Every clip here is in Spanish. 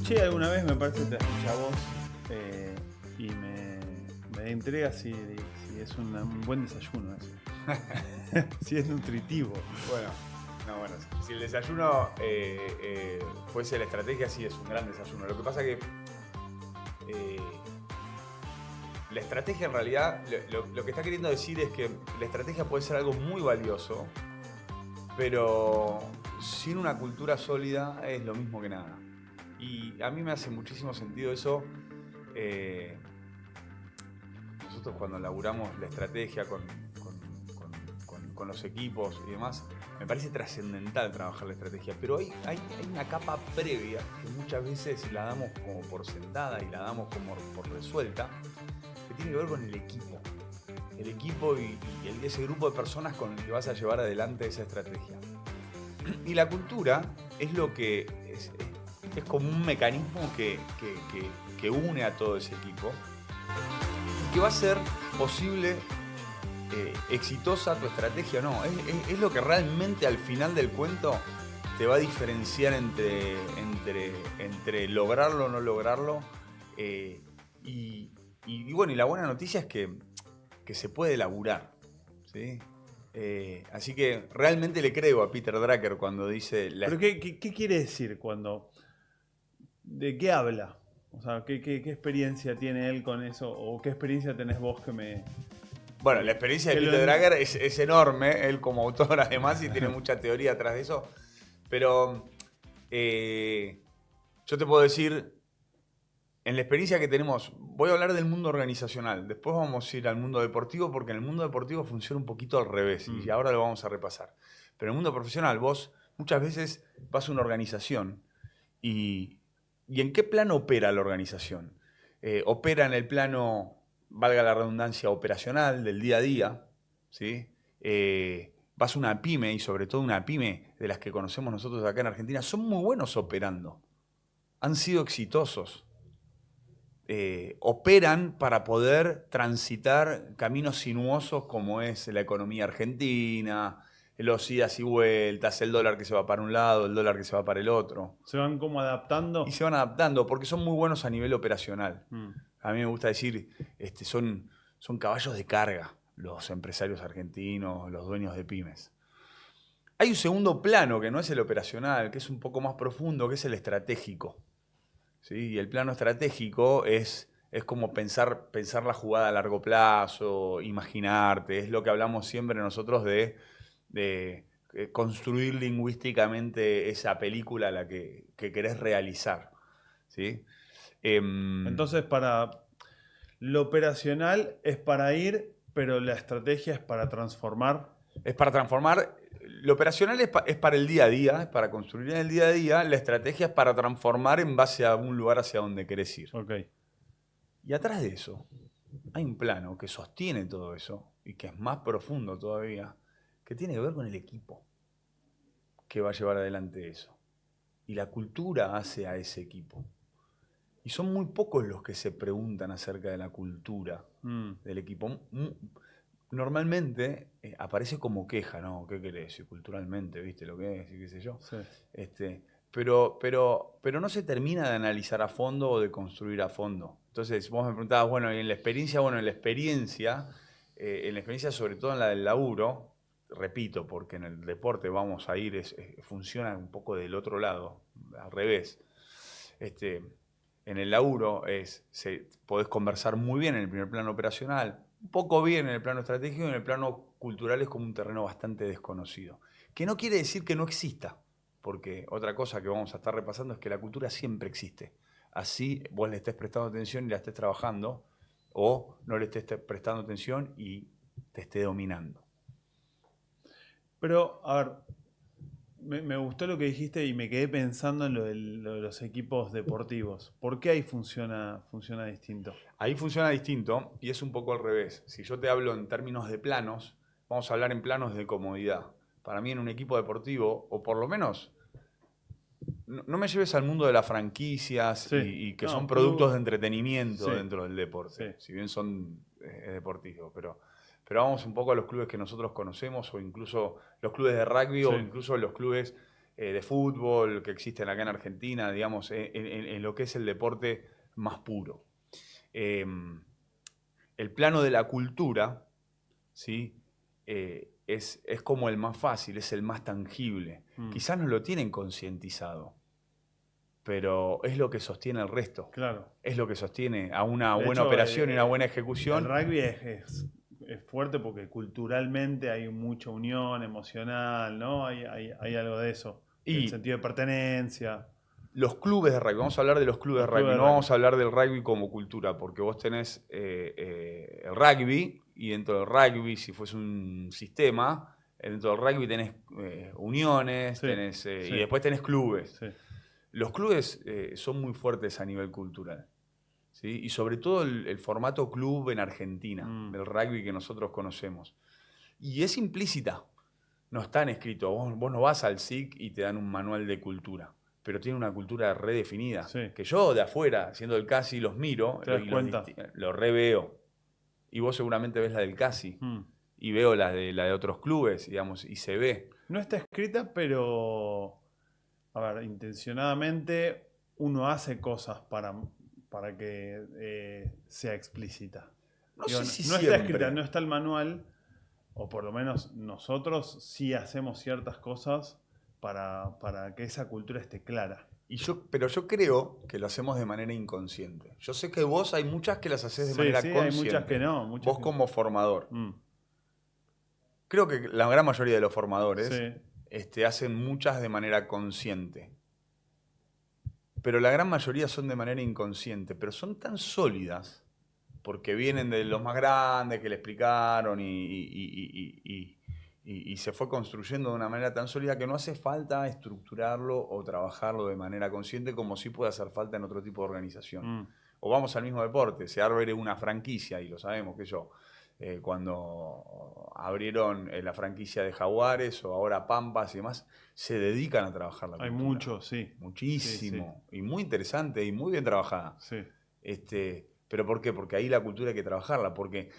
escuché alguna vez, me parece que te escuché a vos, y me intriga si es un buen desayuno eso. Si es nutritivo. Bueno, no, bueno, si el desayuno fuese la estrategia, sí es un gran desayuno. Lo que pasa que la estrategia en realidad, lo que está queriendo decir es que la estrategia puede ser algo muy valioso, pero sin una cultura sólida es lo mismo que nada. Y a mí me hace muchísimo sentido eso. Nosotros cuando laburamos la estrategia con los equipos y demás, me parece trascendental trabajar la estrategia, pero hay una capa previa que muchas veces la damos como por sentada y la damos como por resuelta, que tiene que ver con el equipo. El equipo y ese grupo de personas con el que vas a llevar adelante esa estrategia. Y la cultura es lo que es como un mecanismo que une a todo ese equipo y que va a ser posible exitosa tu estrategia o no. Es lo que realmente al final del cuento te va a diferenciar entre lograrlo o no lograrlo. Y bueno, y la buena noticia es que se puede laburar, ¿sí? Así que realmente le creo a Peter Drucker cuando dice... ¿Pero qué quiere decir cuando... ¿De qué habla? O sea, ¿qué experiencia tiene él con eso? ¿O qué experiencia tenés vos que me... Bueno, la experiencia de que Peter Drucker es enorme, él como autor además, y tiene mucha teoría atrás de eso. Pero yo te puedo decir, en la experiencia que tenemos, voy a hablar del mundo organizacional, después vamos a ir al mundo deportivo, porque en el mundo deportivo funciona un poquito al revés, y ahora lo vamos a repasar. Pero en el mundo profesional, vos muchas veces vas a una organización y ¿en qué plano opera la organización? Opera en el plano, valga la redundancia, operacional, del día a día, ¿sí? Vas a una pyme, y sobre todo una pyme de las que conocemos nosotros acá en Argentina, son muy buenos operando, han sido exitosos. Operan para poder transitar caminos sinuosos como es la economía argentina, los idas y vueltas, el dólar que se va para un lado, el dólar que se va para el otro. ¿Se van como adaptando? Y se van adaptando porque son muy buenos a nivel operacional. Mm. A mí me gusta decir, son caballos de carga los empresarios argentinos, los dueños de pymes. Hay un segundo plano que no es el operacional, que es un poco más profundo, que es el estratégico. ¿Sí? Y el plano estratégico es como pensar la jugada a largo plazo, imaginarte, es lo que hablamos siempre nosotros de construir lingüísticamente esa película a la que querés realizar. ¿Sí? Entonces, para lo operacional es para ir, pero la estrategia es para transformar. Es para transformar, lo operacional es para el día a día, es para construir en el día a día, la estrategia es para transformar en base a un lugar hacia donde querés ir. Ok. Y atrás de eso hay un plano que sostiene todo eso y que es más profundo todavía, que tiene que ver con el equipo que va a llevar adelante eso. Y la cultura hace a ese equipo. Y son muy pocos los que se preguntan acerca de la cultura del equipo. Normalmente aparece como queja, ¿no? ¿Qué querés decir culturalmente? ¿Viste lo que es? Y qué sé yo. Sí. Pero no se termina de analizar a fondo o de construir a fondo. Entonces, vos me preguntabas, bueno, y en la experiencia, sobre todo en la del laburo, repito, porque en el deporte vamos a ir, funciona un poco del otro lado, al revés. En el laburo podés conversar muy bien en el primer plano operacional, un poco bien en el plano estratégico, y en el plano cultural es como un terreno bastante desconocido. Que no quiere decir que no exista, porque otra cosa que vamos a estar repasando es que la cultura siempre existe. Así vos le estés prestando atención y la estés trabajando, o no le estés prestando atención y te esté dominando. Pero, a ver, me gustó lo que dijiste y me quedé pensando en lo de los equipos deportivos. ¿Por qué ahí funciona distinto? Ahí funciona distinto y es un poco al revés. Si yo te hablo en términos de planos, vamos a hablar en planos de comodidad. Para mí en un equipo deportivo, o por lo menos, no me lleves al mundo de las franquicias Sí. y que son No, productos de club. entretenimiento Sí. dentro del Sí. deporte, si bien son deportivos. Pero vamos un poco a los clubes que nosotros conocemos, o incluso los clubes de rugby, Sí. o incluso los clubes de fútbol que existen acá en Argentina, digamos, en lo que es el deporte más puro. El plano de la cultura, ¿sí? Es como el más fácil, es el más tangible. Quizás no lo tienen concientizado, pero es lo que sostiene el resto. Claro. Es lo que sostiene a una De buena hecho, operación y una buena el ejecución. rugby es fuerte porque culturalmente hay mucha unión emocional, ¿no? Hay algo de eso, del Y sentido de pertenencia. los clubes de rugby, vamos a hablar de los clubes Los de clubes rugby, de no rugby. vamos a hablar del rugby como cultura, porque vos tenés el rugby, y dentro del rugby, si fuese un sistema, dentro del rugby tenés uniones, Sí, tenés, y sí, después tenés clubes. sí. Los clubes son muy fuertes a nivel cultural, ¿sí? Y sobre todo el formato club en Argentina, del rugby que nosotros conocemos. Y es implícita, no están escritos. Vos no vas al SIC y te dan un manual de cultura, pero tiene una cultura redefinida. Sí. Que yo de afuera, siendo el CASI, los miro ¿Te das cuenta? lo reveo. Y vos seguramente ves la del CASI y veo la de otros clubes, digamos, y se ve. No está escrita, pero, a ver, intencionadamente uno hace cosas para que sea explícita. No Digo, sé no, si no está escrita, siempre. no está el manual, o por lo menos nosotros sí hacemos ciertas cosas para que esa cultura esté clara. Pero yo creo que lo hacemos de manera inconsciente. Yo sé que vos hay muchas que las haces de Sí, manera sí, hay muchas que consciente. no. Muchas Vos que no. como formador. Mm, Creo que la gran mayoría de los formadores sí, hacen muchas de manera consciente. Pero la gran mayoría son de manera inconsciente, pero son tan sólidas, porque vienen de los más grandes que le explicaron y se fue construyendo de una manera tan sólida que no hace falta estructurarlo o trabajarlo de manera consciente como sí puede hacer falta en otro tipo de organización. O vamos al mismo deporte, se abre una franquicia, y lo sabemos que cuando abrieron la franquicia de Jaguares o ahora Pampas y demás, se dedican a trabajar la hay cultura. mucho, sí. Sí, sí, Muchísimo. Y muy interesante y muy bien trabajada. sí. ¿Pero por qué? Porque ahí la cultura hay que trabajarla. Porque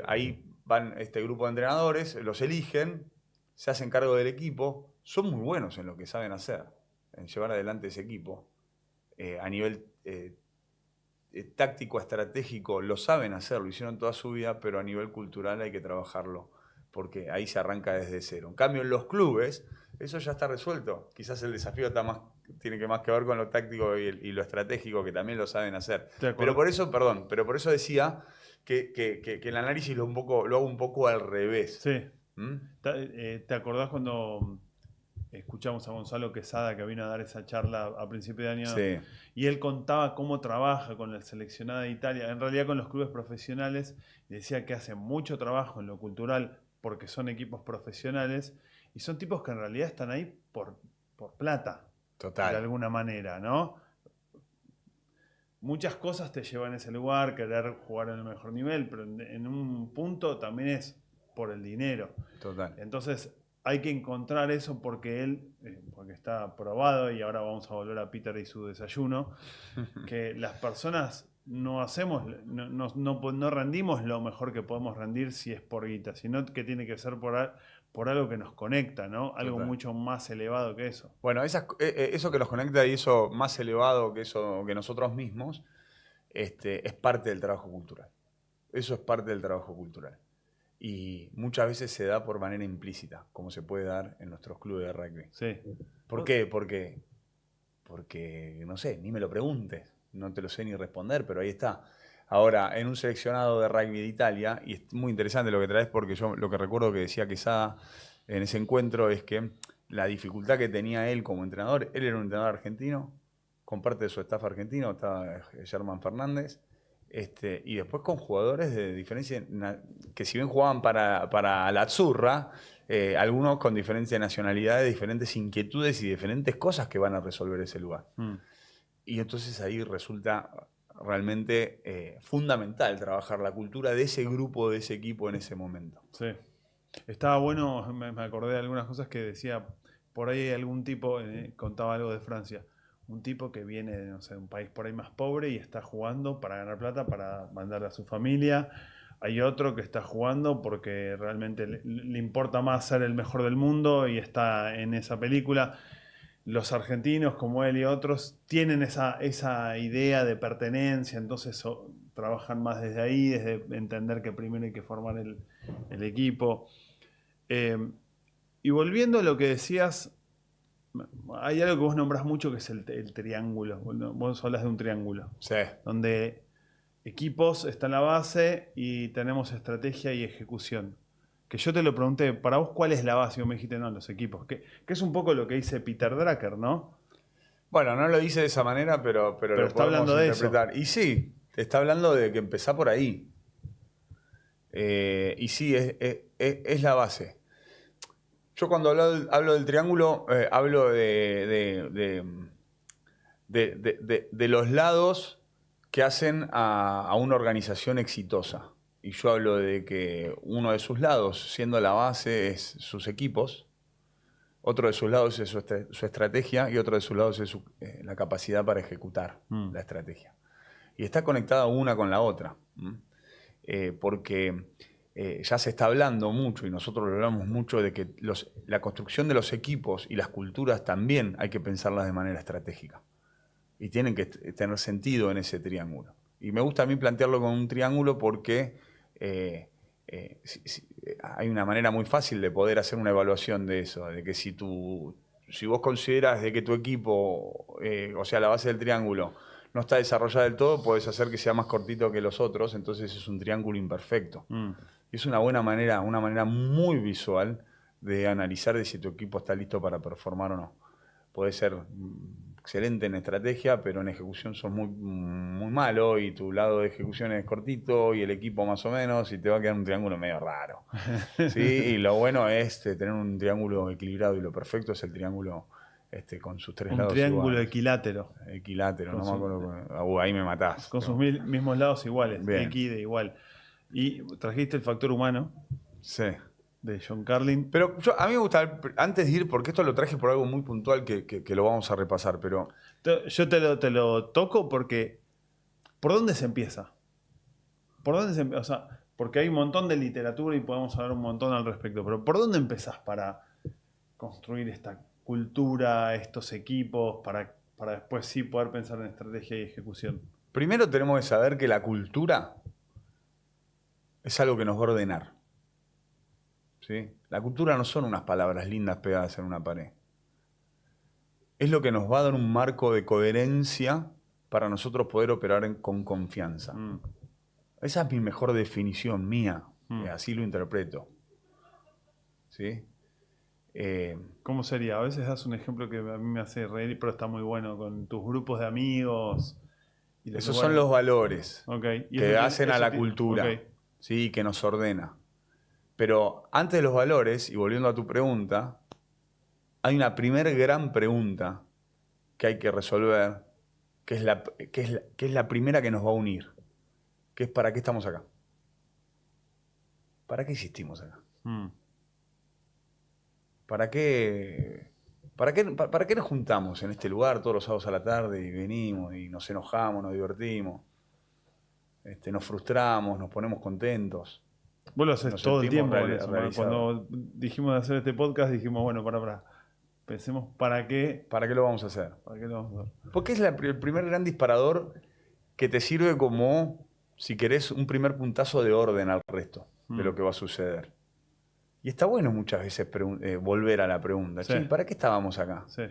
ahí van este grupo de entrenadores, los eligen, se hacen cargo del equipo, son muy buenos en lo que saben hacer, en llevar adelante ese equipo. A nivel táctico, estratégico, lo saben hacer, lo hicieron toda su vida, pero a nivel cultural hay que trabajarlo, porque ahí se arranca desde cero. En cambio, en los clubes, eso ya está resuelto. Quizás el desafío tiene más que ver con lo táctico y lo estratégico, que también lo saben hacer. ¿Te Pero acordás? por eso, perdón, pero por eso decía que el análisis lo hago un poco al revés. Sí. ¿Mm? ¿Te acordás cuando escuchamos a Gonzalo Quesada que vino a dar esa charla a principio de año? Sí. Y él contaba cómo trabaja con la seleccionada de Italia, en realidad con los clubes profesionales, y decía que hace mucho trabajo en lo cultural porque son equipos profesionales y son tipos que en realidad están ahí por plata, de Total. alguna manera, ¿no? Muchas cosas te llevan a ese lugar, querer jugar en el mejor nivel, pero en un punto también es por el dinero. Total. Entonces hay que encontrar eso porque está probado, y ahora vamos a volver a Peter y su desayuno, que las personas no hacemos, no rendimos lo mejor que podemos rendir si es por guita, sino que tiene que ser por algo que nos conecta, ¿no? Algo Total. mucho más elevado que eso. Bueno, eso que nos conecta y eso más elevado que eso que nosotros mismos, es parte del trabajo cultural. Eso es parte del trabajo cultural. Y muchas veces se da por manera implícita, como se puede dar en nuestros clubes de rugby. Sí. ¿Por qué? Porque, no sé, ni me lo preguntes, no te lo sé ni responder, pero ahí está. Ahora, en un seleccionado de rugby de Italia, y es muy interesante lo que traes, porque yo lo que recuerdo que decía Quesada en ese encuentro es que la dificultad que tenía él como entrenador, él era un entrenador argentino, con parte de su staff argentino, estaba Germán Fernández, y después con jugadores de diferencia, que si bien jugaban para la Azzurra, algunos con diferentes nacionalidades, diferentes inquietudes y diferentes cosas que van a resolver ese lugar. Y entonces ahí resulta realmente fundamental trabajar la cultura de ese grupo, de ese equipo en ese momento. Sí. Estaba bueno, me acordé de algunas cosas que decía, por ahí algún tipo, contaba algo de Francia, un tipo que viene de, no sé, un país por ahí más pobre y está jugando para ganar plata, para mandarle a su familia. Hay otro que está jugando porque realmente le importa más ser el mejor del mundo y está en esa película. los argentinos como él y otros tienen esa idea de pertenencia, entonces trabajan más desde ahí, desde entender que primero hay que formar el equipo. Y volviendo a lo que decías, hay algo que vos nombrás mucho que es el triángulo. Vos hablas de un triángulo. Sí. Donde equipos está en la base y tenemos estrategia y ejecución. Que yo te lo pregunté, para vos, ¿cuál es la base? Y vos me dijiste, no, los equipos. Que es un poco lo que dice Peter Drucker, ¿no? Bueno, no lo dice de esa manera, pero lo está podemos hablando de interpretar. eso. Y sí, te está hablando de que empezá por ahí. Y sí, es la base. Yo cuando hablo del triángulo, hablo de los lados que hacen a una organización exitosa. Y yo hablo de que uno de sus lados, siendo la base, es sus equipos. Otro de sus lados es su estrategia y otro de sus lados es la capacidad para ejecutar la estrategia. Y está conectada una con la otra. Porque ya se está hablando mucho, y nosotros lo hablamos mucho, de que la construcción de los equipos y las culturas también hay que pensarlas de manera estratégica. Y tienen que tener sentido en ese triángulo. Y me gusta a mí plantearlo con un triángulo porque hay una manera muy fácil de poder hacer una evaluación de eso, de que si vos consideras de que tu equipo, o sea, la base del triángulo, no está desarrollada del todo, podés hacer que sea más cortito que los otros, entonces es un triángulo imperfecto. Y es una buena manera, una manera muy visual de analizar de si tu equipo está listo para performar o no. Puede ser excelente en estrategia, pero en ejecución sos muy, muy malo y tu lado de ejecución es cortito y el equipo más o menos y te va a quedar un triángulo medio raro. ¿Sí? Y lo bueno es tener un triángulo equilibrado y lo perfecto es el triángulo con sus tres Un lados triángulo iguales. Equilátero. Equilátero, no me acuerdo. Ahí me matás. Con sus mismos lados iguales, Bien. equide igual. Y trajiste el factor humano. Sí. De John Carlin. Pero a mí me gusta, antes de ir, porque esto lo traje por algo muy puntual que lo vamos a repasar, pero... Yo te lo toco porque... ¿Por dónde se empieza? ¿Por dónde se empieza? O sea, porque hay un montón de literatura y podemos hablar un montón al respecto, pero ¿por dónde empezás para construir esta cultura, estos equipos, para después sí poder pensar en estrategia y ejecución? Primero tenemos que saber que la cultura es algo que nos va a ordenar. ¿Sí? La cultura no son unas palabras lindas pegadas en una pared. Es lo que nos va a dar un marco de coherencia para nosotros poder operar con confianza. Esa es mi mejor definición mía, así lo interpreto. ¿Sí? ¿Cómo sería? A veces das un ejemplo que a mí me hace reír, pero está muy bueno, con tus grupos de amigos. Esos son los valores que hacen a la cultura, ¿sí? Que nos ordena. Pero antes de los valores, y volviendo a tu pregunta, hay una primer gran pregunta que hay que resolver, que es la primera que nos va a unir, que es ¿para qué estamos acá? ¿Para qué existimos acá? ¿Para qué nos juntamos en este lugar todos los sábados a la tarde y venimos y nos enojamos, nos divertimos, nos frustramos, nos ponemos contentos? Vos lo haces todo el tiempo con eso. Cuando dijimos de hacer este podcast, dijimos, bueno, pensemos ¿para qué? ¿Para qué lo vamos a hacer? ¿Para qué lo vamos a hacer? Porque es el primer gran disparador que te sirve como, si querés, un primer puntazo de orden al resto de lo que va a suceder. Y está bueno muchas veces volver a la pregunta. Sí. ¿Para qué estábamos acá? Sí.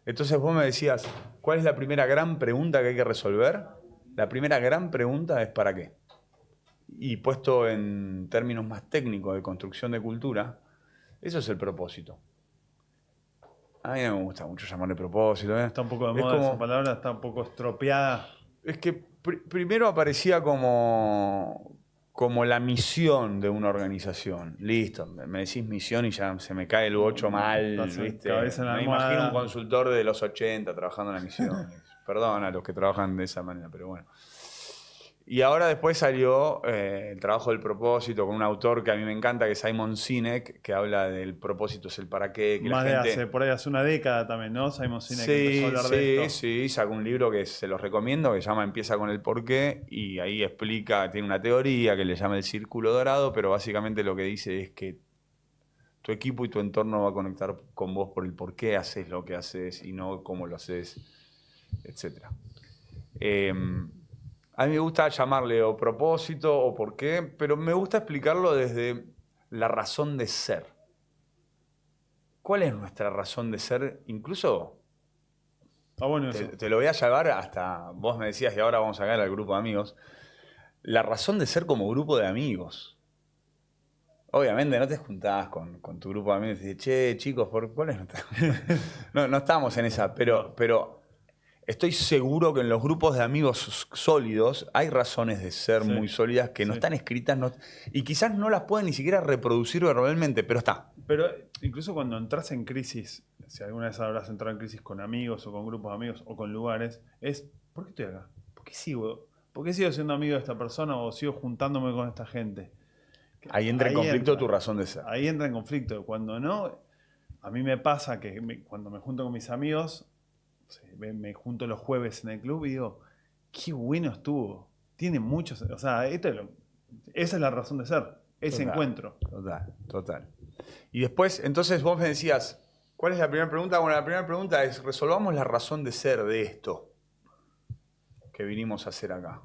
Entonces vos me decías, ¿cuál es la primera gran pregunta que hay que resolver? La primera gran pregunta es ¿para qué? Y puesto en términos más técnicos de construcción de cultura, eso es el propósito. A mí no me gusta mucho llamarle propósito. Está un poco de moda esa palabra, está un poco estropeada. Es que primero aparecía como la misión de una organización. Listo, me decís misión y ya se me cae el 8 mal, ¿viste? Me imagino un consultor de los 80 trabajando en la misión. Perdón a los que trabajan de esa manera, pero bueno. Y ahora después salió el trabajo del propósito con un autor que a mí me encanta, que es Simon Sinek, que habla del propósito es el para qué. Que más la gente... por ahí hace una década también, ¿no? Simon Sinek empezó a hablar de esto. Sí, sacó un libro que se los recomiendo, que se llama Empieza con el porqué, y ahí explica, tiene una teoría que le llama el círculo dorado, pero básicamente lo que dice es que tu equipo y tu entorno va a conectar con vos por el por qué haces lo que haces y no cómo lo haces, etc. A mí me gusta llamarle o propósito o por qué, pero me gusta explicarlo desde la razón de ser. ¿Cuál es nuestra razón de ser? Incluso bueno eso. te lo voy a llevar hasta, vos me decías, y ahora vamos a caer al grupo de amigos, la razón de ser como grupo de amigos. Obviamente no te juntás con tu grupo de amigos y dices, che, chicos, ¿cuál es nuestra? No estamos en esa, pero estoy seguro que en los grupos de amigos sólidos hay razones de ser muy sólidas que no están escritas y quizás no las pueden ni siquiera reproducir verbalmente, pero está. Pero incluso cuando entras en crisis, si alguna vez habrás entrado en crisis con amigos o con grupos de amigos o con lugares, es ¿por qué estoy acá? ¿Por qué sigo siendo amigo de esta persona o sigo juntándome con esta gente? Ahí entra en conflicto tu razón de ser. Ahí entra en conflicto. Cuando no, a mí me pasa que cuando me junto con mis amigos, me junto los jueves en el club y digo, qué bueno estuvo. Tiene muchos, o sea, esa es la razón de ser, ese encuentro. Total. Y después, entonces vos me decías, ¿cuál es la primera pregunta? Bueno, la primera pregunta es, resolvamos la razón de ser de esto que vinimos a hacer acá.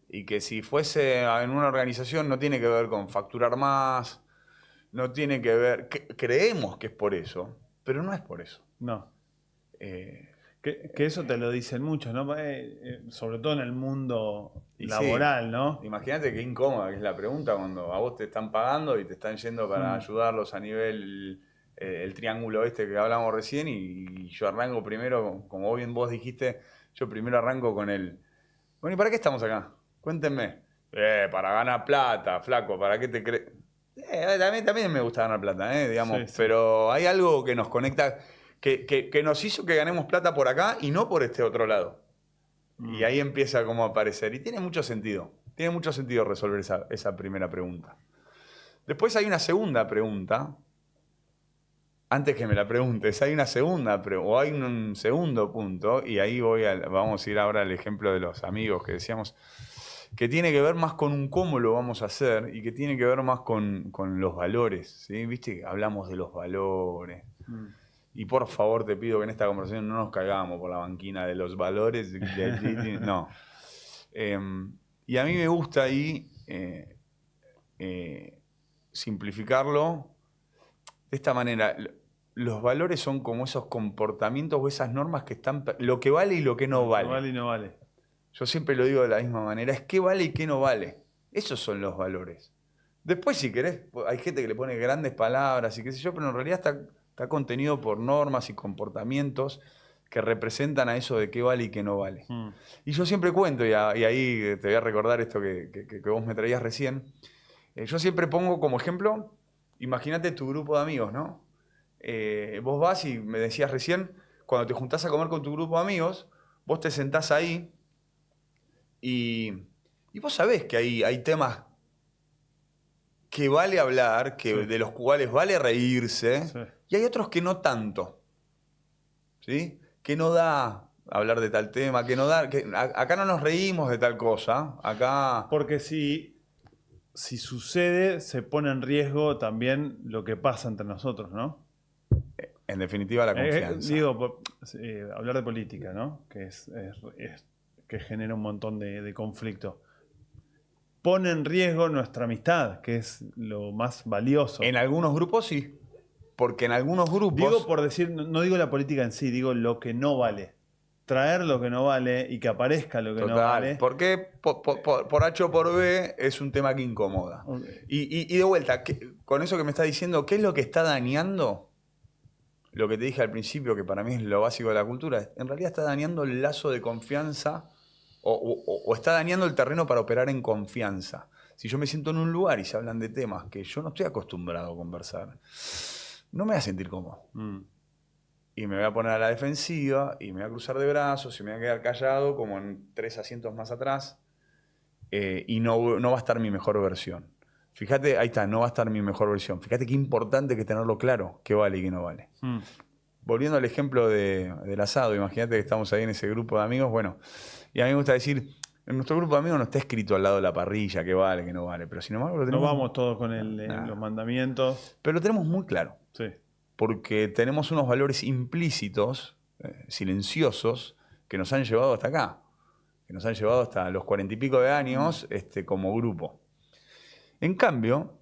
Y que si fuese en una organización no tiene que ver con facturar más, no tiene que ver... creemos que es por eso, pero no es por eso. No. Que eso te lo dicen muchos, ¿no? Sobre todo en el mundo laboral, ¿no? Imagínate qué incómoda que es la pregunta cuando a vos te están pagando y te están yendo para ayudarlos a nivel el triángulo este que hablamos recién y yo arranco primero, como bien vos dijiste, yo primero arranco con el... Bueno, ¿y para qué estamos acá? Cuéntenme. Para ganar plata, flaco, ¿para qué te crees? También me gusta ganar plata, digamos, sí. Pero hay algo que nos conecta, que nos hizo que ganemos plata por acá y no por este otro lado. Y ahí empieza como a aparecer. Y tiene mucho sentido resolver esa primera pregunta. Después hay una segunda pregunta. Antes que me la preguntes, hay una segunda o hay un segundo punto, y ahí vamos a ir ahora al ejemplo de los amigos que decíamos, que tiene que ver más con un cómo lo vamos a hacer y que tiene que ver más con los valores, ¿sí? ¿Viste que hablamos de los valores? Y por favor te pido que en esta conversación no nos caigamos por la banquina de los valores. No. Y a mí me gusta ahí simplificarlo de esta manera. Los valores son como esos comportamientos o esas normas que están... Lo que vale y lo que no vale. Lo que vale y no vale. Yo siempre lo digo de la misma manera. Es qué vale y qué no vale. Esos son los valores. Después, si querés, hay gente que le pone grandes palabras y qué sé yo, pero en realidad está contenido por normas y comportamientos que representan a eso de qué vale y qué no vale. Y yo siempre cuento, y ahí te voy a recordar esto que vos me traías recién. Yo siempre pongo como ejemplo, imagínate tu grupo de amigos, ¿no? Vos vas y me decías recién, cuando te juntás a comer con tu grupo de amigos, vos te sentás ahí y vos sabés que hay temas que vale hablar, de los cuales vale reírse, y hay otros que no tanto. ¿Sí? Que no da hablar de tal tema, que no da... acá no nos reímos de tal cosa, acá... Porque si sucede, se pone en riesgo también lo que pasa entre nosotros, ¿no? En definitiva, la confianza. Hablar de política, ¿no? Que genera un montón de conflicto. Pone en riesgo nuestra amistad, que es lo más valioso. En algunos grupos sí, porque en algunos grupos... Digo por decir, no digo la política en sí, digo lo que no vale. Traer lo que no vale y que aparezca lo que no vale. Porque por H o por B es un tema que incomoda. Okay. Y de vuelta, con eso que me estás diciendo, ¿qué es lo que está dañando? Lo que te dije al principio, que para mí es lo básico de la cultura, en realidad está dañando el lazo de confianza o está dañando el terreno para operar en confianza. Si yo me siento en un lugar y se hablan de temas que yo no estoy acostumbrado a conversar, no me voy a sentir cómodo. Y me voy a poner a la defensiva y me voy a cruzar de brazos y me voy a quedar callado como en 3 asientos más atrás y no va a estar mi mejor versión. Fíjate, ahí está, no va a estar mi mejor versión. Fíjate qué importante que es tenerlo claro, qué vale y qué no vale. Volviendo al ejemplo del asado, imagínate que estamos ahí en ese grupo de amigos, bueno, y a mí me gusta decir, En nuestro grupo de amigos no está escrito al lado de la parrilla qué vale, qué no vale, pero sin embargo lo No tenemos, vamos todos con los mandamientos. pero lo tenemos muy claro, Sí. porque tenemos unos valores implícitos, silenciosos, que nos han llevado hasta acá, que nos han llevado hasta los 40 y pico de años como grupo. En cambio,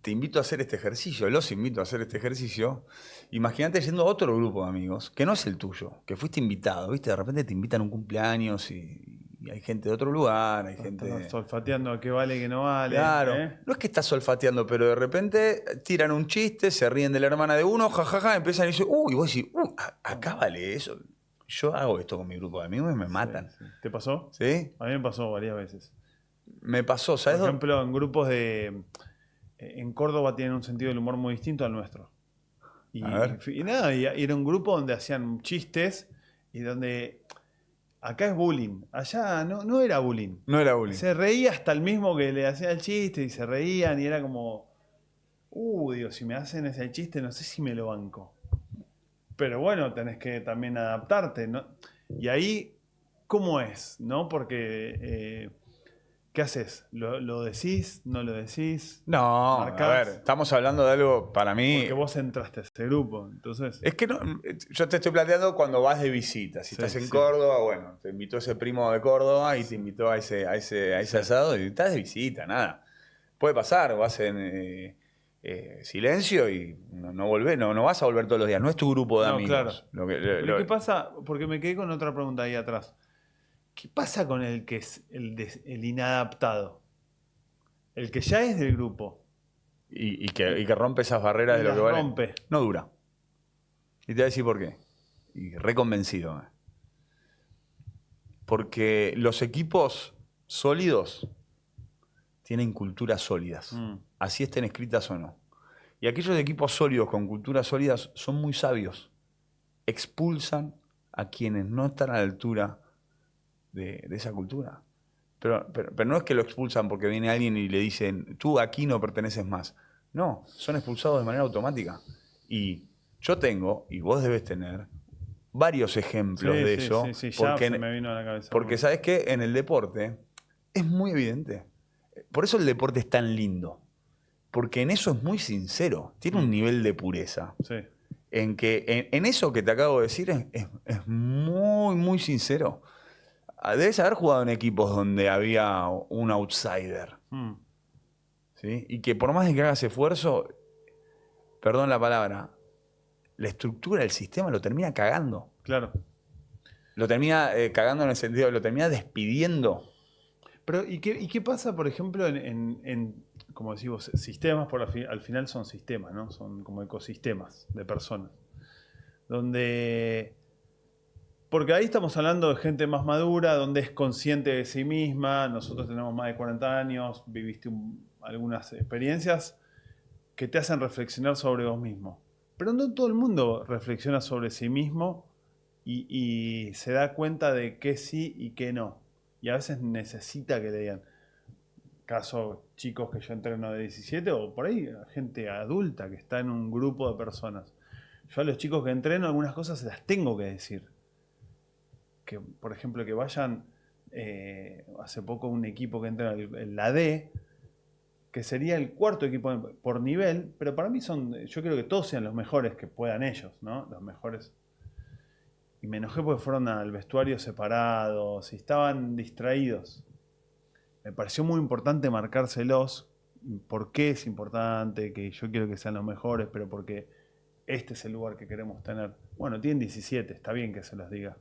te invito a hacer este ejercicio, los invito a hacer este ejercicio. Imagínate yendo a otro grupo de amigos, que no es el tuyo, que fuiste invitado, ¿viste? De repente te invitan a un cumpleaños y hay gente de otro lugar, hay gente... Estás olfateando qué vale, qué no vale. Claro, no es que estás olfateando, pero de repente tiran un chiste, se ríen de la hermana de uno, jajaja, empiezan y dicen, y vos decís, acá vale eso. Yo hago esto con mi grupo de amigos y me matan. Sí. ¿Te pasó? ¿Sí? A mí me pasó varias veces. Me pasó, ¿sabes? Por ejemplo, en grupos de... En Córdoba tienen un sentido del humor muy distinto al nuestro. Y, A ver. y nada, y era un grupo donde hacían chistes y donde... Acá es bullying. Allá no era bullying. No era bullying. Se reía hasta el mismo que le hacía el chiste y se reían y era como... digo, si me hacen ese chiste no sé si me lo banco. Pero bueno, tenés que también adaptarte, ¿no? Y ahí, ¿cómo es? ¿No? Porque... ¿qué haces? ¿Lo decís? ¿No lo decís? No, ¿Marcás? a ver, estamos hablando de algo para mí... Porque vos entraste a ese grupo, entonces... Es que no, yo te estoy planteando cuando vas de visita. Si Sí, estás en sí. Córdoba, bueno, te invitó ese primo de Córdoba y te invitó a ese asado y estás de visita, nada. Puede pasar, vas en silencio y no volvés, no vas a volver todos los días. No es tu grupo de No, amigos. claro. Pero ¿qué pasa? Porque me quedé con otra pregunta ahí atrás. ¿Qué pasa con el que es el inadaptado? El que ya es del grupo. Y que rompe esas barreras Y de lo las que vale. rompe. No dura. Y te voy a decir por qué. Y reconvencido. Porque los equipos sólidos tienen culturas sólidas. Así estén escritas o no. Y aquellos equipos sólidos con culturas sólidas son muy sabios. Expulsan a quienes no están a la altura de esa cultura. Pero no es que lo expulsan porque viene alguien y le dicen, tú aquí no perteneces más. No, son expulsados de manera automática. Y yo tengo, y vos debes tener, varios ejemplos de eso. Sí, porque, ya se me vino a la cabeza. porque ¿sabes qué? En el deporte es muy evidente. Por eso el deporte es tan lindo. Porque en eso es muy sincero. Tiene un nivel de pureza. Sí. En que en eso que te acabo de decir es muy, muy sincero. Debes haber jugado en equipos donde había un outsider. ¿Sí? Y que por más de que hagas esfuerzo, perdón la palabra, la estructura del sistema lo termina cagando. Claro. Lo termina cagando en el sentido, lo termina despidiendo. Pero, ¿y qué pasa, por ejemplo, en como decimos, sistemas? Al final son sistemas, ¿no? Son como ecosistemas de personas. Donde... Porque ahí estamos hablando de gente más madura, donde es consciente de sí misma. Nosotros tenemos más de 40 años, viviste algunas experiencias que te hacen reflexionar sobre vos mismo. Pero no todo el mundo reflexiona sobre sí mismo y se da cuenta de qué sí y qué no. Y a veces necesita que le digan. Caso chicos que yo entreno de 17 o por ahí gente adulta que está en un grupo de personas. Yo a los chicos que entreno algunas cosas se las tengo que decir. Que, por ejemplo, que vayan, hace poco un equipo que entra en la D, que sería el cuarto equipo por nivel, pero para mí yo creo que todos sean los mejores que puedan ellos, ¿no? Los mejores. Y me enojé porque fueron al vestuario separados y estaban distraídos. Me pareció muy importante marcárselos, por qué es importante, que yo quiero que sean los mejores, pero porque este es el lugar que queremos tener. Bueno, tienen 17, está bien que se los diga.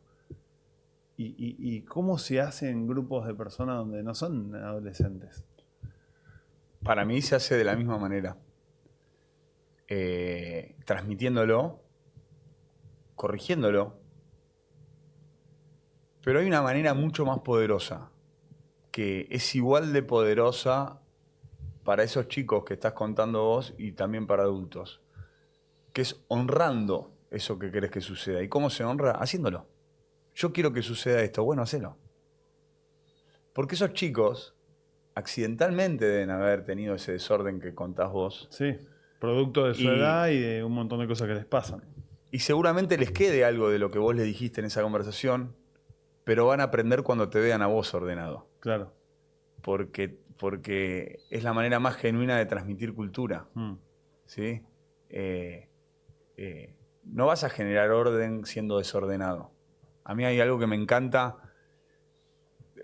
¿Y cómo se hacen grupos de personas donde no son adolescentes? Para mí se hace de la misma manera. Transmitiéndolo, corrigiéndolo. Pero hay una manera mucho más poderosa, que es igual de poderosa para esos chicos que estás contando vos y también para adultos, que es honrando eso que querés que suceda. ¿Y cómo se honra? Haciéndolo. Yo quiero que suceda esto, bueno, hacelo. Porque esos chicos accidentalmente deben haber tenido ese desorden que contás vos. Sí, producto de su edad y de un montón de cosas que les pasan. Y seguramente les quede algo de lo que vos les dijiste en esa conversación, pero van a aprender cuando te vean a vos ordenado. Claro. Porque es la manera más genuina de transmitir cultura. ¿Sí? No vas a generar orden siendo desordenado. A mí hay algo que me encanta.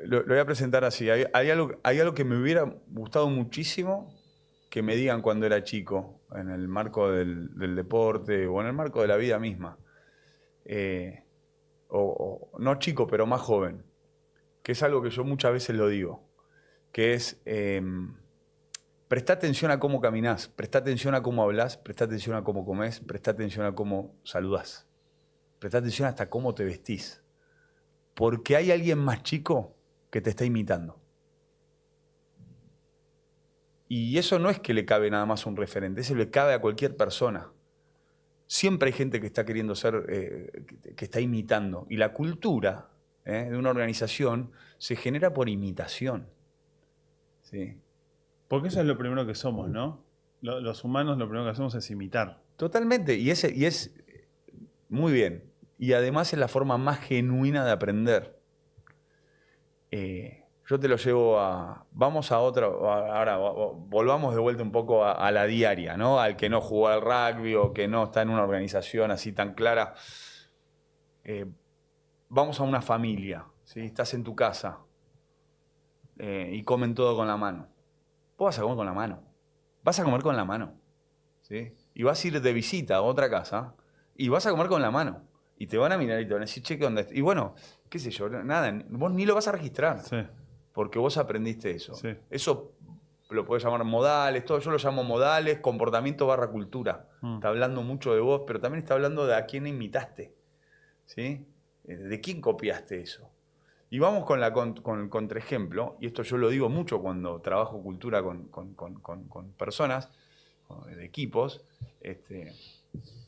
Lo voy a presentar así. Hay algo que me hubiera gustado muchísimo que me digan cuando era chico, en el marco del deporte o en el marco de la vida misma. No chico, pero más joven. Que es algo que yo muchas veces lo digo. Que es, presta atención a cómo caminás, presta atención a cómo hablas, presta atención a cómo comés, presta atención a cómo saludás. Presta atención hasta cómo te vestís. Porque hay alguien más chico que te está imitando. Y eso no es que le cabe nada más a un referente, eso le cabe a cualquier persona. Siempre hay gente que está queriendo ser, que está imitando. Y la cultura de una organización se genera por imitación. ¿Sí? Porque eso es lo primero que somos, ¿no? Los humanos lo primero que hacemos es imitar. Totalmente, y es muy bien. Y además es la forma más genuina de aprender. Yo te lo llevo a... Vamos a otra... Ahora, volvamos de vuelta un poco a la diaria, ¿no? Al que no jugó al rugby o que no está en una organización así tan clara. Vamos a una familia, ¿sí? Estás en tu casa y comen todo con la mano. Vos vas a comer con la mano. Vas a comer con la mano, ¿sí? Y vas a ir de visita a otra casa y vas a comer con la mano. Y te van a mirar y te van a decir, che, ¿qué onda? Y bueno, qué sé yo, nada, vos ni lo vas a registrar. Sí. Porque vos aprendiste eso. Sí. Eso lo podés llamar modales, todo. Yo lo llamo modales, comportamiento / cultura. Está hablando mucho de vos, pero también está hablando de a quién imitaste. ¿Sí? ¿De quién copiaste eso? Y vamos con el contraejemplo, y esto yo lo digo mucho cuando trabajo cultura con personas, de equipos.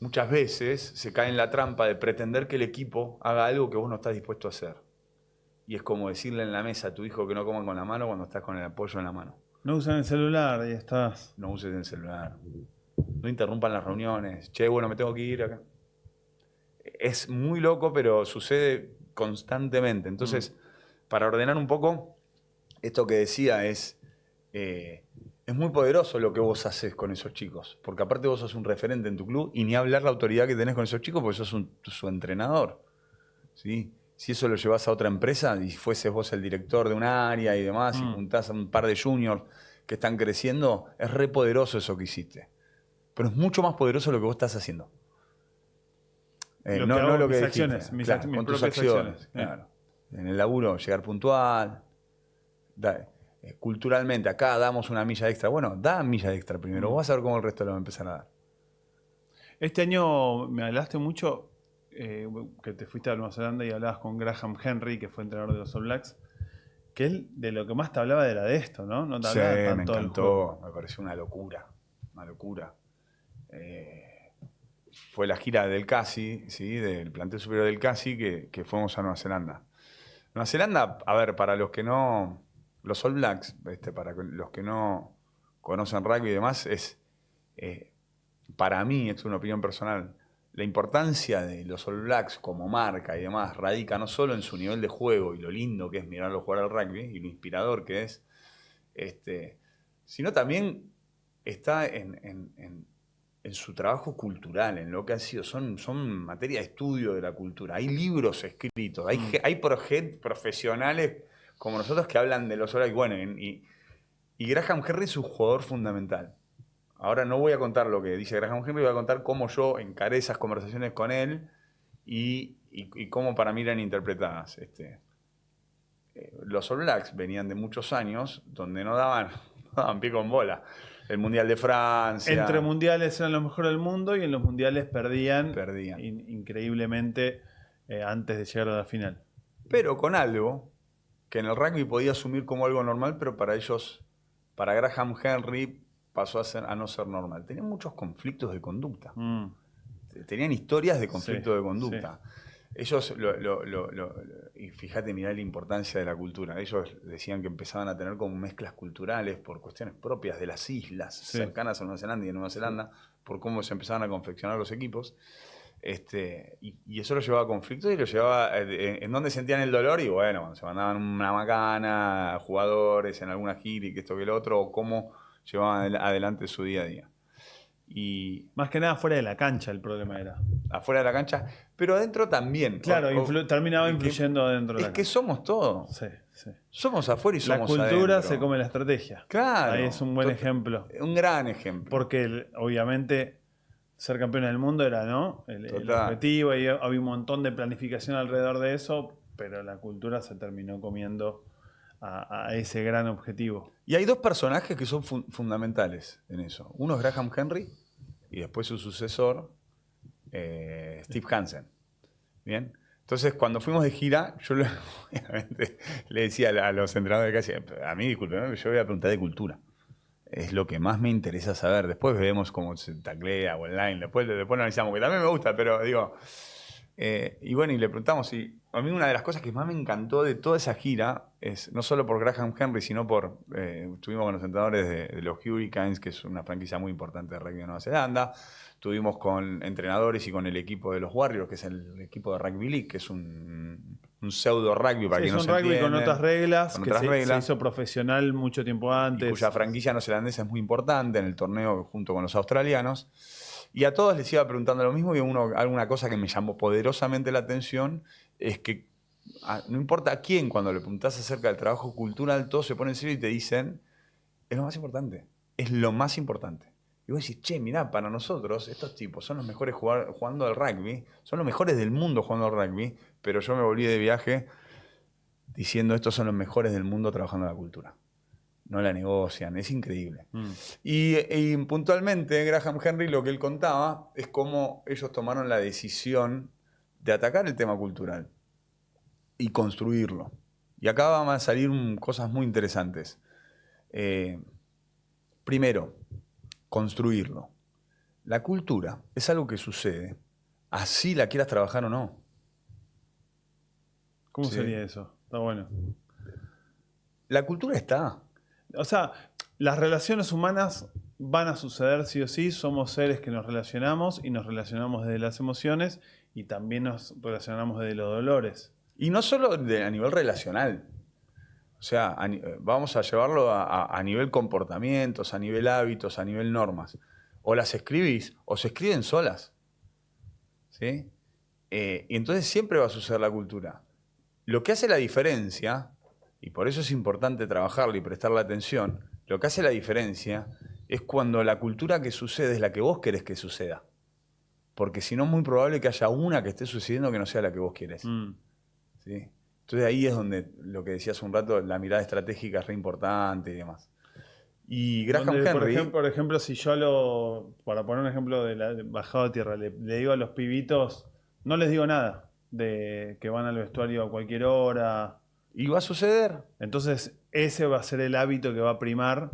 Muchas veces se cae en la trampa de pretender que el equipo haga algo que vos no estás dispuesto a hacer. Y es como decirle en la mesa a tu hijo que no coma con la mano cuando estás con el apoyo en la mano. No usan el celular, ahí estás. No uses el celular. No interrumpan las reuniones. Che, bueno, me tengo que ir acá. Es muy loco, pero sucede constantemente. Entonces, para ordenar un poco, esto que decía es muy poderoso lo que vos haces con esos chicos. Porque aparte vos sos un referente en tu club y ni hablar la autoridad que tenés con esos chicos porque sos su entrenador. ¿Sí? Si eso lo llevas a otra empresa y fueses vos el director de un área y demás y juntás a un par de juniors que están creciendo, es re poderoso eso que hiciste. Pero es mucho más poderoso lo que vos estás haciendo. No lo que mis dijiste. acciones, mis Con tus acciones. Claro. En el laburo, llegar puntual. Culturalmente, acá damos una milla extra. Bueno, da milla extra primero. Vos vas a ver cómo el resto lo va a empezar a dar. Este año me hablaste mucho, que te fuiste a Nueva Zelanda y hablabas con Graham Henry, que fue entrenador de los All Blacks, que él de lo que más te hablaba era de esto, ¿no? No te hablaba tanto me del encantó, juego. me pareció una locura. Fue la gira del CASI, ¿sí? Del plantel superior del CASI, que fuimos a Nueva Zelanda. Nueva Zelanda, a ver, para los que no... Los All Blacks, para los que no conocen rugby y demás, para mí, es una opinión personal, la importancia de los All Blacks como marca y demás radica no solo en su nivel de juego y lo lindo que es mirarlo jugar al rugby y lo inspirador que es, sino también está en su trabajo cultural, en lo que ha sido. Son materia de estudio de la cultura. Hay libros escritos, hay profesionales como nosotros que hablan de los All Blacks. Bueno, y Graham Henry es un jugador fundamental. Ahora no voy a contar lo que dice Graham Henry, voy a contar cómo yo encaré esas conversaciones con él y cómo para mí eran interpretadas. Los All Blacks venían de muchos años donde no daban pie con bola. El Mundial de Francia. Entre mundiales eran los mejores del mundo y en los mundiales perdían. Increíblemente antes de llegar a la final. Pero con algo que en el rugby podía asumir como algo normal, pero para ellos, para Graham Henry, pasó a no ser normal. Tenían muchos conflictos de conducta. Tenían historias de conflicto de conducta. Sí. Ellos, y fíjate, mirá la importancia de la cultura. Ellos decían que empezaban a tener como mezclas culturales por cuestiones propias de las islas cercanas a Nueva Zelanda y de Nueva Zelanda, por cómo se empezaban a confeccionar los equipos. Y eso lo llevaba a conflictos y lo llevaba en donde sentían el dolor y bueno, cuando se mandaban una macana, jugadores en alguna gira y que esto que el otro, o cómo llevaban adelante su día a día. Y Más que nada fuera de la cancha el problema era. afuera de la cancha, pero adentro también. Claro, terminaba que- influyendo dentro de Es la que cancha. somos todo. Sí, sí. Somos afuera y La somos cultura adentro. se come la estrategia. Claro. Ahí es un buen ejemplo. Un gran ejemplo. Porque obviamente ser campeón del mundo era, ¿no? El Total. objetivo, y había un montón de planificación alrededor de eso, pero la cultura se terminó comiendo a ese gran objetivo. Y hay dos personajes que son fundamentales en eso. Uno es Graham Henry y después su sucesor, Steve Hansen. ¿Bien? Entonces, cuando fuimos de gira, yo obviamente le decía a los entrenadores que hacían, a mí, disculpen, yo voy a preguntar de cultura. Es lo que más me interesa saber. Después vemos cómo se taclea online, después analizamos, que también me gusta, pero digo... y bueno, y le preguntamos, y a mí una de las cosas que más me encantó de toda esa gira es, no solo por Graham Henry, sino por, estuvimos con los entrenadores de los Hurricanes, que es una franquicia muy importante de rugby de Nueva Zelanda, estuvimos con entrenadores y con el equipo de los Warriors, que es el equipo de Rugby League, que es un pseudo rugby para Sí, que no es se un rugby con entienden, otras reglas, con que otras se reglas, hizo profesional mucho tiempo antes. y cuya franquicia neozelandesa es muy importante en el torneo junto con los australianos. Y a todos les iba preguntando lo mismo y alguna cosa que me llamó poderosamente la atención es que no importa a quién, cuando le preguntás acerca del trabajo cultural, todos se ponen en serio y te dicen, es lo más importante, es lo más importante. Y vos decís, che, mirá, para nosotros estos tipos son los mejores jugando al rugby, son los mejores del mundo jugando al rugby, pero yo me volví de viaje diciendo, estos son los mejores del mundo trabajando en la cultura. No la negocian, es increíble. Y puntualmente, Graham Henry lo que él contaba es cómo ellos tomaron la decisión de atacar el tema cultural y construirlo. Y acá van a salir cosas muy interesantes. Primero, construirlo. La cultura es algo que sucede, así la quieras trabajar o no. ¿Cómo Sí. sería eso? Está bueno. La cultura está. O sea, las relaciones humanas van a suceder sí o sí. Somos seres que nos relacionamos y nos relacionamos desde las emociones y también nos relacionamos desde los dolores. Y no solo a nivel relacional. O sea, vamos a llevarlo a nivel comportamientos, a nivel hábitos, a nivel normas. O las escribís o se escriben solas. ¿Sí? Y entonces siempre va a suceder la cultura. Lo que hace la diferencia, y por eso es importante trabajarlo y prestarle atención, lo que hace la diferencia es cuando la cultura que sucede es la que vos querés que suceda. Porque si no es muy probable que haya una que esté sucediendo que no sea la que vos querés. ¿Sí? Entonces ahí es donde, lo que decías un rato, la mirada estratégica es re importante y demás. Y Graham Donde, Henry... por ejemplo, si yo para poner un ejemplo de la bajada a tierra, le digo a los pibitos, no les digo nada de que van al vestuario a cualquier hora. Y va a suceder. Entonces, ese va a ser el hábito que va a primar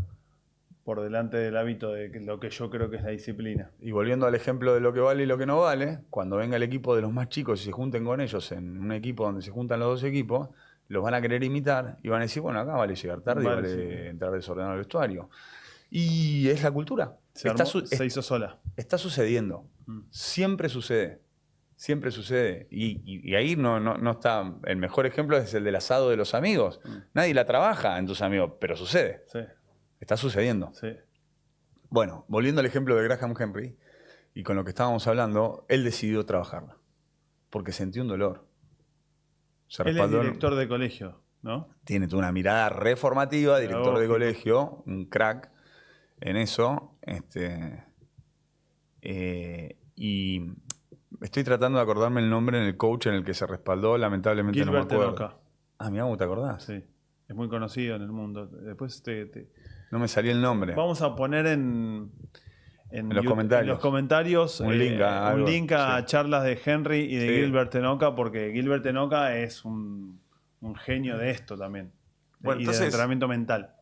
por delante del hábito de lo que yo creo que es la disciplina. Y volviendo al ejemplo de lo que vale y lo que no vale, cuando venga el equipo de los más chicos y se junten con ellos en un equipo donde se juntan los dos equipos, los van a querer imitar y van a decir, bueno, acá vale llegar tarde y vale entrar desordenado al vestuario. Y es la cultura. Se hizo sola. Está sucediendo. Siempre sucede. Siempre sucede. Y ahí no está... El mejor ejemplo es el del asado de los amigos. Nadie la trabaja en tus amigos, pero sucede. Sí. Está sucediendo. Sí. Bueno, volviendo al ejemplo de Graham Henry, y con lo que estábamos hablando, él decidió trabajarla. Porque sentía un dolor. Él es director de colegio, ¿no? Tiene una mirada reformativa, director de colegio, un crack en eso. Y estoy tratando de acordarme el nombre en el coach en el que se respaldó, lamentablemente Gilbert no me acuerdo. Tenoka. Ah, mira, ¿cómo te acordás? Sí, es muy conocido en el mundo. Después no me salía el nombre. Vamos a poner en los comentarios un link a charlas de Henry y de Gilbert Tenoka, porque Gilbert Tenoka es un genio de esto también. Bueno, y entonces, de entrenamiento mental.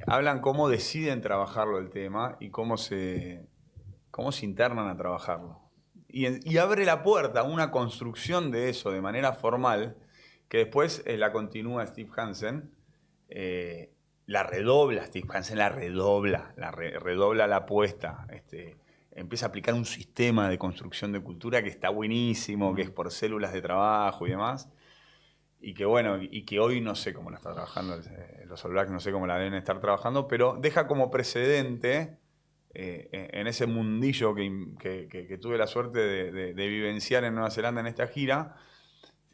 Hablan cómo deciden trabajarlo el tema y cómo se internan a trabajarlo. Y abre la puerta a una construcción de eso de manera formal, que después la continúa Steve Hansen. La redobla Steve Hansen, redobla la apuesta. empieza a aplicar un sistema de construcción de cultura que está buenísimo, que es por células de trabajo y demás. Y que bueno, y que hoy no sé cómo la está trabajando los All Blacks, no sé cómo la deben estar trabajando, pero deja como precedente en ese mundillo que tuve la suerte de vivenciar en Nueva Zelanda en esta gira,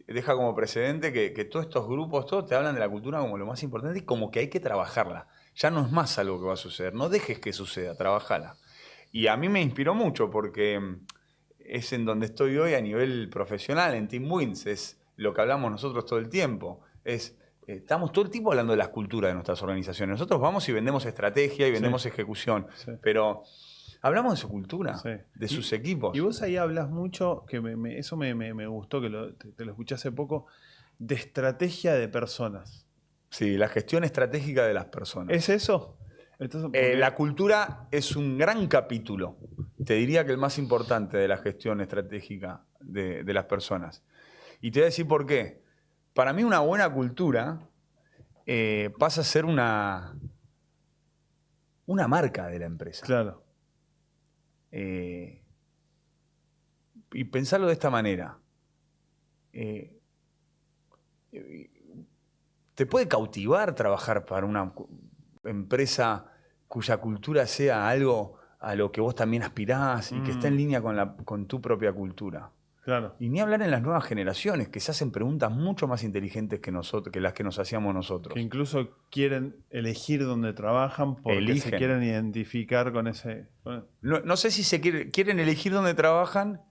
deja como precedente que todos estos grupos, todos te hablan de la cultura como lo más importante y como que hay que trabajarla. Ya no es más algo que va a suceder, no dejes que suceda, trabajala. Y a mí me inspiró mucho porque es en donde estoy hoy a nivel profesional, en Team Wins, es lo que hablamos nosotros todo el tiempo. Estamos todo el tiempo hablando de las culturas de nuestras organizaciones. Nosotros vamos y vendemos estrategia y vendemos ejecución, pero hablamos de su cultura, de sus equipos. Y vos ahí hablas mucho, que eso me gustó, que te lo escuché hace poco, de estrategia de personas. Sí, la gestión estratégica de las personas. ¿Es eso? Entonces, la cultura es un gran capítulo. Te diría que el más importante de la gestión estratégica de las personas. Y te voy a decir por qué. Para mí una buena cultura pasa a ser una marca de la empresa. Claro. Y pensarlo de esta manera. ¿Te puede cautivar trabajar para una empresa cuya cultura sea algo a lo que vos también aspirás y que está en línea con tu propia cultura? Claro. Y ni hablar en las nuevas generaciones, que se hacen preguntas mucho más inteligentes que nosotros, que las que nos hacíamos nosotros. Que incluso quieren elegir dónde trabajan porque se quieren identificar con ese... No sé si quieren elegir dónde trabajan,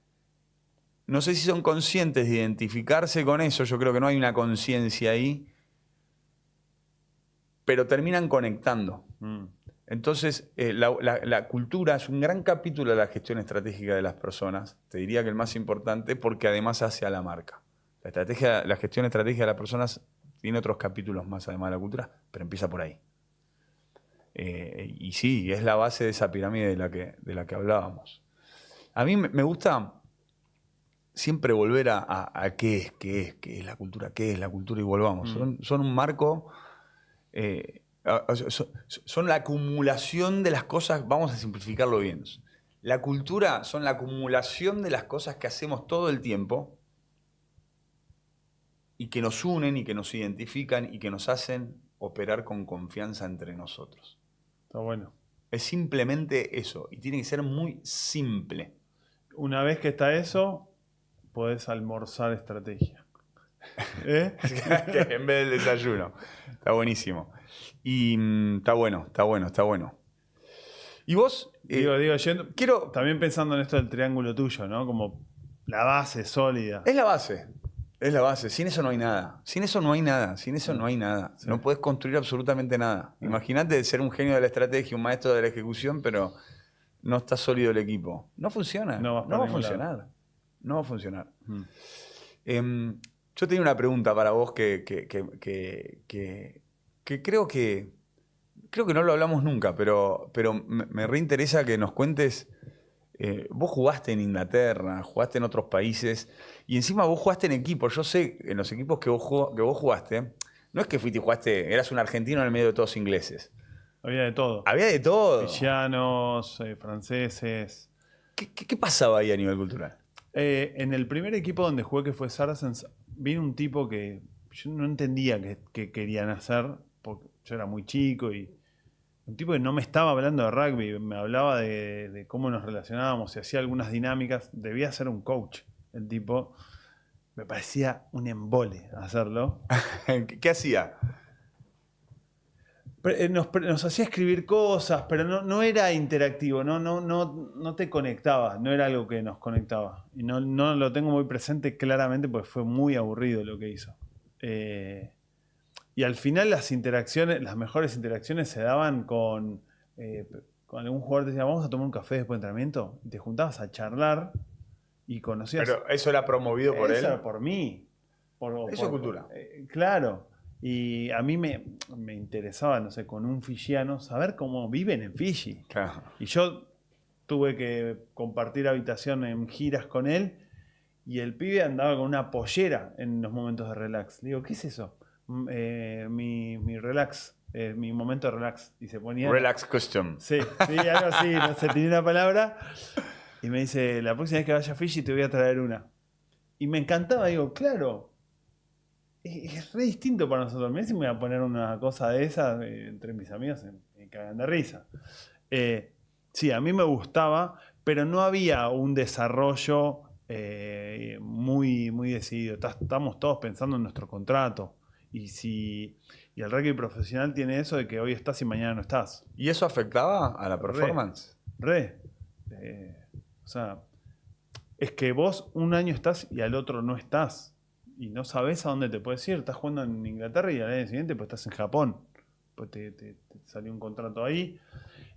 no sé si son conscientes de identificarse con eso, yo creo que no hay una conciencia ahí, pero terminan conectando. Entonces, la cultura es un gran capítulo de la gestión estratégica de las personas. Te diría que el más importante porque además hace a la marca. La gestión estratégica de las personas tiene otros capítulos más además de la cultura, pero empieza por ahí. Y sí, es la base de esa pirámide de la que hablábamos. A mí me gusta siempre volver a qué es la cultura, y volvamos. Son un marco... son la acumulación de las cosas, vamos a simplificarlo bien. La cultura son la acumulación de las cosas que hacemos todo el tiempo y que nos unen y que nos identifican y que nos hacen operar con confianza entre nosotros. Está bueno. Es simplemente eso y tiene que ser muy simple. Una vez que está eso, podés almorzar estrategia. En vez del desayuno. Está buenísimo. Y está bueno. ¿Y vos? Quiero también pensando en esto del triángulo tuyo, ¿no? Como la base sólida. Es la base. Sin eso no hay nada. Sí. No podés construir absolutamente nada. Imagínate ser un genio de la estrategia, un maestro de la ejecución, pero no está sólido el equipo. No funciona. No va a funcionar. No va a funcionar. Yo tenía una pregunta para vos que creo que no lo hablamos nunca, pero me reinteresa que nos cuentes. Vos jugaste en Inglaterra, jugaste en otros países y encima vos jugaste en equipos. Yo sé, en los equipos que vos jugaste, no es que fuiste y jugaste, eras un argentino en el medio de todos ingleses. Había de todo. Fiyianos, franceses. ¿Qué pasaba ahí a nivel cultural? En el primer equipo donde jugué, que fue Saracens, vino un tipo que yo no entendía qué querían hacer, porque yo era muy chico y un tipo que no me estaba hablando de rugby, me hablaba de cómo nos relacionábamos y hacía algunas dinámicas. Debía ser un coach. El tipo me parecía un embole hacerlo. ¿Qué hacía? Nos hacía escribir cosas, pero no era interactivo, no te conectaba, no era algo que nos conectaba. Y no lo tengo muy presente claramente porque fue muy aburrido lo que hizo. Y al final las mejores interacciones se daban con algún jugador te decía, vamos a tomar un café después de entrenamiento, y te juntabas a charlar y conocías. Pero eso era promovido por él. Eso era por mí. Eso es cultura. Claro. Y a mí me interesaba, no sé, con un fiyiano, saber cómo viven en Fiji. Claro. Y yo tuve que compartir habitación en giras con él y el pibe andaba con una pollera en los momentos de relax. Le digo, ¿qué es eso? mi relax, mi momento de relax. Y se ponía... Relax Custom. Sí, algo así, no sé, tenía una palabra. Y me dice, la próxima vez que vaya a Fiji te voy a traer una. Y me encantaba, digo, claro, es re distinto para nosotros. Mirá si me voy a poner una cosa de esas entre mis amigos, me cagan de risa. Sí, a mí me gustaba, pero no había un desarrollo muy decidido. Estamos todos pensando en nuestro contrato. Y el rugby profesional tiene eso de que hoy estás y mañana no estás. ¿Y eso afectaba a la Re, performance? re. O sea, es que vos un año estás y al otro no estás. Y no sabés a dónde te puedes ir. Estás jugando en Inglaterra y al año siguiente pues estás en Japón. Pues te salió un contrato ahí.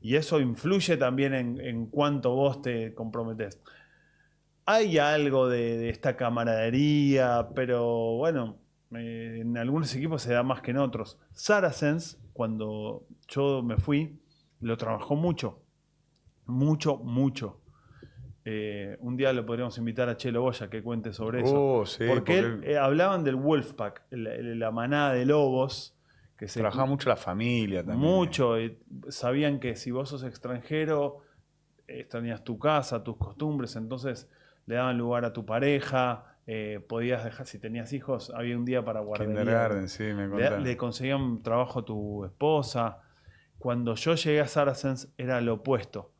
Y eso influye también en cuánto vos te comprometés. Hay algo de esta camaradería, pero bueno, en algunos equipos se da más que en otros. Saracens, cuando yo me fui, lo trabajó mucho. Mucho. Un día lo podríamos invitar a Chelo Boya que cuente sobre eso. Sí, Porque él, hablaban del Wolfpack, la manada de lobos. Que se trabajaba mucho la familia también. mucho. Sabían que si vos sos extranjero, extrañas tu casa, tus costumbres, entonces le daban lugar a tu pareja. Podías dejar, si tenías hijos, había un día para guardería. Kindergarten, sí, me contaron. Le conseguían trabajo a tu esposa. Cuando yo llegué a Saracens era lo opuesto.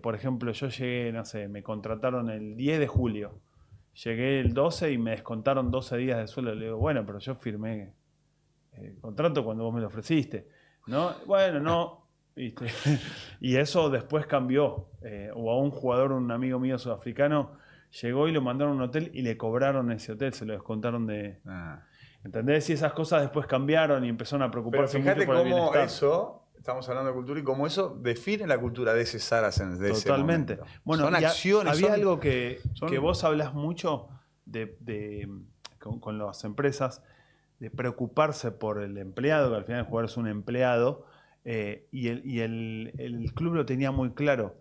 Por ejemplo, yo llegué, no sé, me contrataron el 10 de julio. Llegué el 12 y me descontaron 12 días de sueldo. Le digo, bueno, pero yo firmé el contrato cuando vos me lo ofreciste. ¿No? Bueno, no. ¿Viste? Y eso después cambió. O a un jugador, un amigo mío sudafricano, llegó y lo mandaron a un hotel y le cobraron ese hotel, se lo descontaron de... ¿Entendés? Y esas cosas después cambiaron y empezaron a preocuparse mucho por el bienestar. Pero fíjate cómo eso, estamos hablando de cultura, y cómo eso define la cultura de ese Saracens, de Totalmente. ese momento. Bueno, son acciones. Había algo que vos hablás mucho con las empresas, de preocuparse por el empleado, que al final el jugador es un empleado, y el club lo tenía muy claro.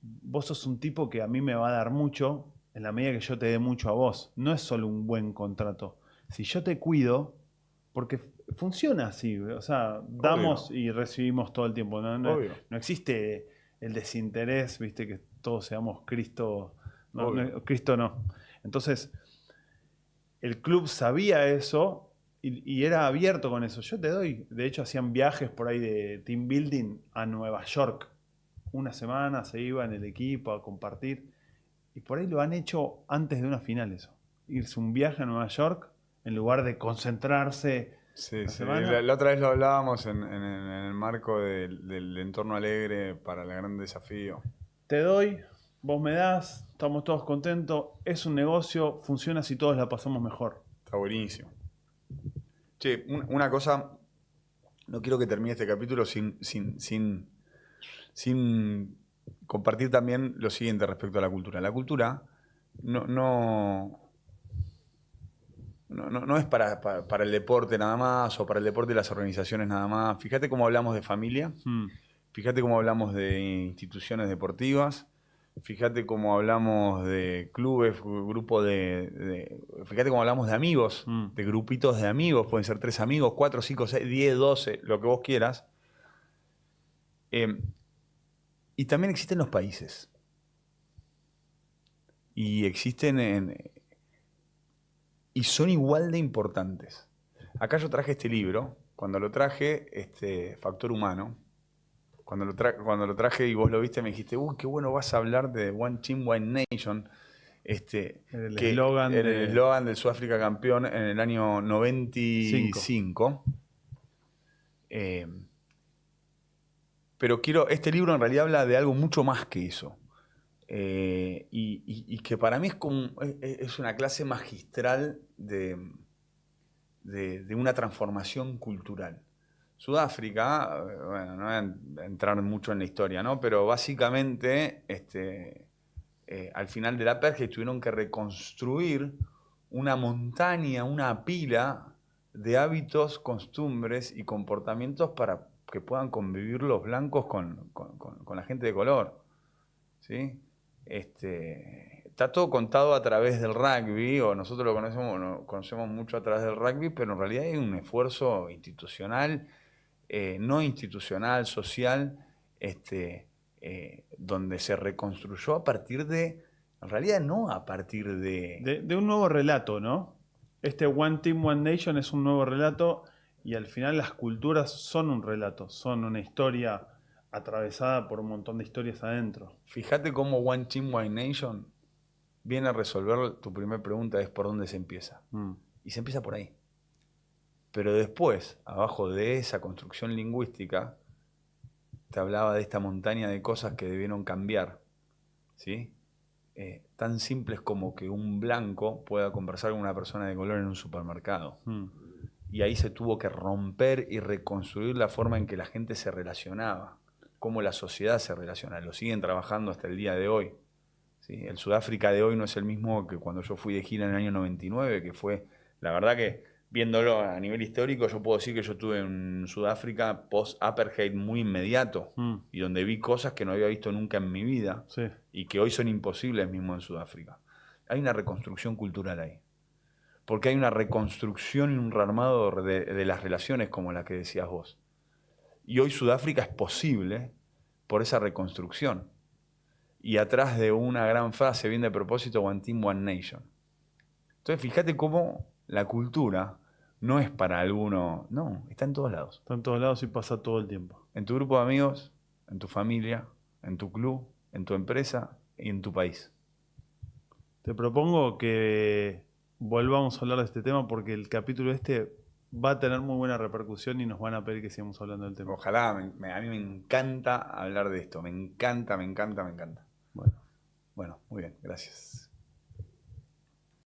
Vos sos un tipo que a mí me va a dar mucho en la medida que yo te dé mucho a vos. No es solo un buen contrato. Si yo te cuido, porque funciona así, o sea, damos y recibimos todo el tiempo. No existe el desinterés, viste, que todos seamos Cristo. Cristo no. Entonces, el club sabía eso y era abierto con eso. Yo te doy, de hecho hacían viajes por ahí de team building a Nueva York. Una semana se iba en el equipo a compartir. Y por ahí lo han hecho antes de una final eso. Irse un viaje a Nueva York en lugar de concentrarse. Sí. La otra vez lo hablábamos en el marco del entorno alegre para el gran desafío. Te doy, vos me das, estamos todos contentos, es un negocio, funciona si todos la pasamos mejor. Está buenísimo. Che, una cosa, no quiero que termine este capítulo sin compartir también lo siguiente respecto a la cultura. La cultura no es para el deporte nada más, o para el deporte y las organizaciones nada más. Fíjate cómo hablamos de familia, fíjate cómo hablamos de instituciones deportivas, fíjate cómo hablamos de clubes, fíjate cómo hablamos de amigos, de grupitos de amigos, pueden ser 3 amigos, 4, 5, 6, 10, 12, lo que vos quieras. Y también existen los países. Y existen y son igual de importantes. Acá yo traje este libro, cuando lo traje, Factor Humano, cuando lo traje y vos lo viste me dijiste, uy, qué bueno vas a hablar de One Team, One Nation, el eslogan del Sudáfrica campeón en el año 95. Pero este libro en realidad habla de algo mucho más que eso. Y que para mí es una clase magistral de una transformación cultural. Sudáfrica, bueno, no voy a entrar mucho en la historia, ¿no? Pero básicamente al final de la apartheid tuvieron que reconstruir una montaña, una pila de hábitos, costumbres y comportamientos para que puedan convivir los blancos con la gente de color, ¿sí? está todo contado a través del rugby, o nosotros lo conocemos mucho a través del rugby, pero en realidad hay un esfuerzo institucional, no institucional, social, donde se reconstruyó a partir de, en realidad no a partir De un nuevo relato, ¿no? Este One Team, One Nation es un nuevo relato y al final las culturas son un relato, son una historia atravesada por un montón de historias adentro. Fíjate cómo One Team, One Nation viene a resolver tu primera pregunta, es por dónde se empieza. Y se empieza por ahí. Pero después, abajo de esa construcción lingüística, te hablaba de esta montaña de cosas que debieron cambiar, ¿sí? Tan simples como que un blanco pueda conversar con una persona de color en un supermercado. Y ahí se tuvo que romper y reconstruir la forma en que la gente se relacionaba, cómo la sociedad se relaciona. Lo siguen trabajando hasta el día de hoy. ¿Sí? El Sudáfrica de hoy no es el mismo que cuando yo fui de gira en el año 99, que fue, la verdad que viéndolo a nivel histórico, yo puedo decir que yo estuve en Sudáfrica post-apartheid muy inmediato y donde vi cosas que no había visto nunca en mi vida y que hoy son imposibles mismo en Sudáfrica. Hay una reconstrucción cultural ahí. Porque hay una reconstrucción y un rearmado de las relaciones como la que decías vos. Y hoy Sudáfrica es posible por esa reconstrucción. Y atrás de una gran frase bien de propósito, One Team, One Nation. Entonces fíjate cómo la cultura no es para alguno, no, está en todos lados. Está en todos lados y pasa todo el tiempo. En tu grupo de amigos, en tu familia, en tu club, en tu empresa y en tu país. Te propongo que volvamos a hablar de este tema porque el capítulo va a tener muy buena repercusión y nos van a pedir que sigamos hablando del tema. Ojalá, a mí me encanta hablar de esto, me encanta. Bueno. Bueno, muy bien, gracias.